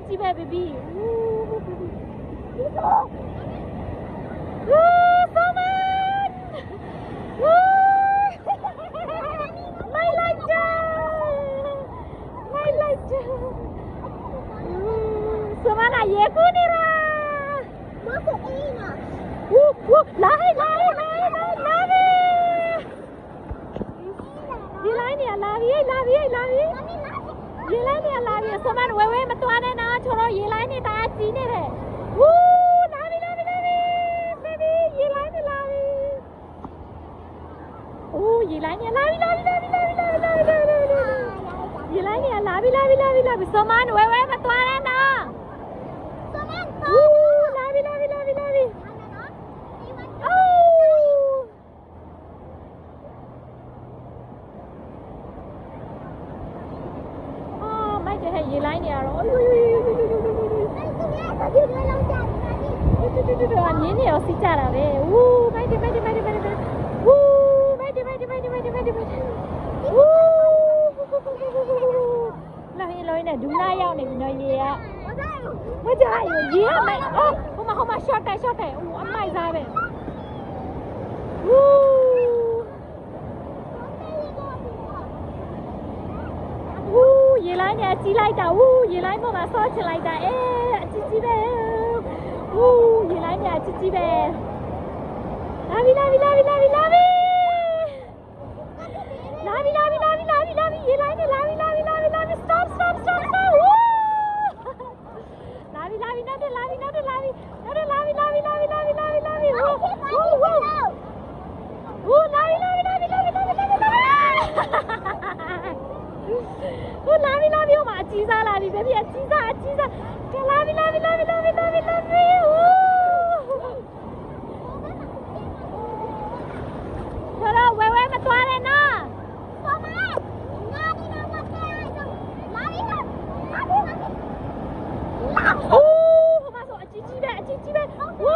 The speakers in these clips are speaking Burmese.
ជីပဲ baby ဆိုမန်မိုက်လိုက်ကြဆိုမန်ကရေကူးနေတာမဟုတ်အေးနာလာဟဲ့ဒီလိုင်းနေလာပြီရေလိုင်းနေလာပြီဆိုမန်ဝဲမသွားနဲ့နော်ချိုးတော့ရေလိုင်းနေတာကြီးနေတယ်လာပြီ baby ရေလိုင်းနေလာပြီရေလိုင်းနေလာပြီရေလိုင်းနေလာပြီဆိုမန်ဝဲမသွားနဲ့နော်ဆိုမန်လာပြီမိုက်တဲ့ရေလိုင်းနေရတော့နင်းနေရောစီးကြတာပဲမိုက်တယ်လာရင်နဲ့ဒူနာရောက်နေပြီနော်ရေကမကြရရေကမိုက်ဟိုမှာ short တယ်အမိုက်စားပဲရေလိုင်းနဲ့ကြီးလိုက်တာရေလိုင်းပေါ်မှာဆော့ချလိုက်တာအကြီးပဲရေလိုင်းနဲ့ကြီးပဲလာပြီရေလိုင်းနဲ့လာပြီstop လာပြီနောက်လာပြီလာပြီဟိုမှာအကြီးစားလာပြီဗျာအကြီးစားလာပြီတော့ဝဲမသွားနဲ့နော်ဆိုမငါဒီတော့မကဲတော့လာပြီဟိုမှာဆိုအကြီးပဲလာပြီအကြီးစားလာပြီ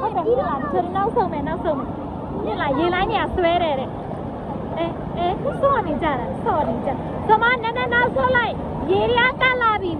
ဟုတ်တယ်နောက်ဆုံးမယ်ညလာရေလိုင်းနေဆွဲတယ်တဲ့ဆော့နေကြဆိုမနည်းနောက်ဆော့လိုက်ရေရကလာပြီ